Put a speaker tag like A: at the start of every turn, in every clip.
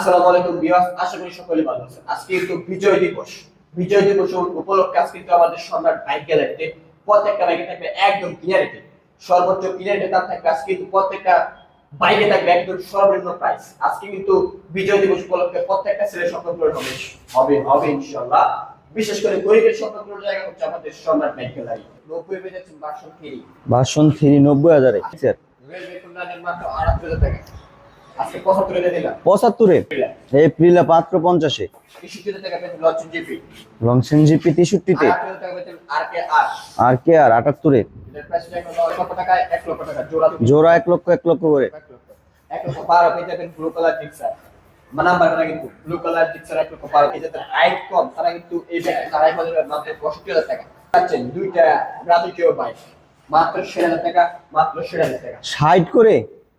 A: আসসালামু আলাইকুম ভিউয়ার্স, আশা করি সকলে ভালো আছেন। আজকে কিন্তু বিজয় দিবস। বিজয় দিবস উপলক্ষে আজকে কিন্তু আমাদের সম্রাট বাইক গ্যালারিতে প্রত্যেকটা বাইকে থাকবে একদম ক্লিয়ারিটি, সর্বোচ্চ ক্লিয়ারিটি দাম থাকবে। আজকে কিন্তু প্রত্যেকটা বাইকে থাকবে একদম সর্বনিম্ন প্রাইস। আজকে কিন্তু বিজয় দিবস উপলক্ষে প্রত্যেকটা ছেলের স্বপ্ন পূরণ হবে হবে হবে ইনশাআল্লাহ। বিশেষ করে গরিবের স্বপ্ন পূরণের জায়গা হচ্ছে আমাদের সম্রাট বাইক গ্যালারি। 90 পেয়ে যাচ্ছেন ভার্সন 3।
B: ভার্সন 3 90,000 এ স্যার।
A: রেলওয়ে কোন্ডানের মাত্র 78,000 টাকা। আজকে 75 এ দিলাম।
B: 75 এ এপ্রিলে মাত্র 50 এ
A: 63 টাকা পেয়েছেন লঞ্চন জিপি।
B: লংসেন জিপি 63 তে।
A: 78 টাকা পেয়েছেন আরকেআর।
B: আর কে আর 78 এ
A: এর প্রাইস এখন 1 লক্ষ টাকা, 1 লক্ষ টাকা জোড়া।
B: জোড়া 1 লক্ষ 1 লক্ষ করে।
A: 1 লক্ষ 12 পেয়ে যাবেন ব্লু কালার জিক্সার। নাম্বারটা কিন্তু ব্লু কালার জিক্সার 1 লক্ষ 12 পেয়ে যাবেন। হাইট কম তারা কিন্তু এই ব্যাগ তারাই বলে মাত্র 65,000 টাকা পাচ্ছেন। দুইটা রাজকীয় বাইক মাত্র 60,000 টাকা, মাত্র 60,000 টাকা।
B: 60 করে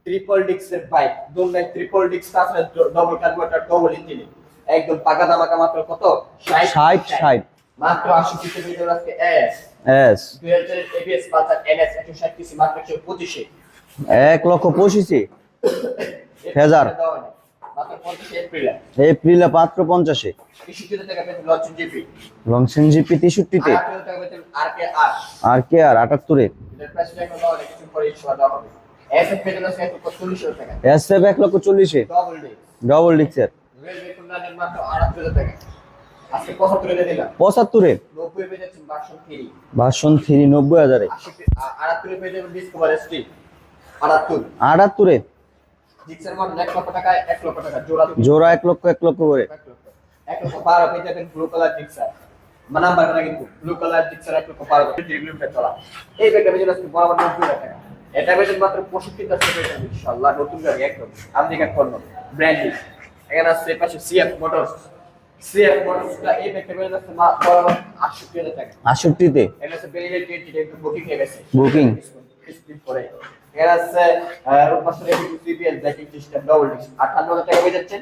A: ট্রিপল ডিক্সের বাইক, দুটাই ট্রিপল ডিক্স তাছাড়া ডবল কার্বোরেটর ডবল ইঞ্জিন, একদম পাকা দামাকা। মাত্র কত?
B: 60
A: মাত্র 80 সিসি ভিতরে আজকে S
B: S
A: 2000 ABS Pulsar NS 160 CC মাত্র 125 এ
B: 1 লক্ষ 25 হাজার
A: মাত্র 25 এপ্রিল
B: এপ্রিলে মাত্র 50 এ
A: 63 টাকা পেয়েছেন লঞ্চন জিপি।
B: লংসেন জিপি 63 তে।
A: 78 টাকা পেয়েছেন আরকেআর।
B: আর কে আর 78 এ
A: এর প্রাইস এখন দাও কিছু পরে ইনশাআল্লাহ দেওয়া হবে। এসএফ পেয়েছেন আজকে 140,000 টাকা
B: এসএফ 1 লক্ষ 40 এ
A: ডবল ডিক্স।
B: ডাবল ডিক্সের।
A: রেলওয়ে কোন্ডানের মাত্র 78,000 টাকা। আজকে 75 এ দিলাম।
B: 75 এ
A: 90 পেয়ে যাচ্ছেন ভার্সন 3।
B: ভার্সন 3 90,000 এ
A: 78 পেয়ে যাবেন ডিসকভার এসটি 78।
B: 78 এ
A: জিক্সার মান 1 লক্ষ টাকা, 1 লক্ষ টাকা জোড়া।
B: জোড়া 1 লক্ষ 1 লক্ষ করে।
A: 1 লক্ষ 12 পেয়ে যাবেন ব্লু কালার জিক্সার। নাম্বারটা কিন্তু ব্লু কালার জিক্সার 1 লক্ষ 12 রিভিউটা চলা। এই ব্যাগটা পেয়ে যাবেন বরাবর 90,000 টাকা। এটা পেয়ে যাবেন মাত্র 65,000 টাকা পেয়ে যাবেন ইনশাআল্লাহ। নতুন গাড়ি একদম আমেরিকান পণ্য ব্র্যান্ড নিউ। এখানে আছে পাশে সিএফ মোটরস। সিএফ মোটরসটা এই ব্যাগটা পেয়ে যাচ্ছে বরাবর 68,000 টাকা।
B: 68 তে
A: এটা আছে বেরিয়ে 20 একটু বুকিং হয়ে গেছে।
B: বুকিং
A: স্পিড করে এর আছে রূপবাসের CBL braking system double disc 58,000 টাকা পেয়ে যাচ্ছেন।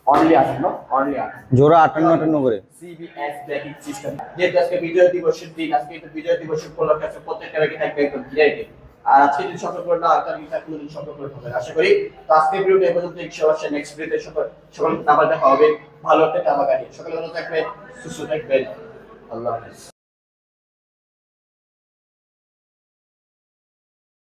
A: অনলি 58
B: জোড়া 58 করে।
A: CBS braking system. যেহেতু আজকে বিজয় দিবসের দিন, আজকে কিন্তু বিজয় দিবস উপলক্ষে আছে প্রত্যেকটা ব্যাগে থাকবে একদম ভিআইপি। আর আজকে যদি সম্পর্ক করে না তার কিন্তু কোনদিন সম্পর্ক হবে আশা করি। তো আজকে ভিডিওটা এই পর্যন্ত, ইনশাআল্লাহ নেক্সট ভিডিওতে সকল আবার দেখা হবে ভালো একটা টাকা গাড়ি। সকলে ভালো থাকবেন, সুস্থ থাকবেন। আল্লাহ হাফেজ।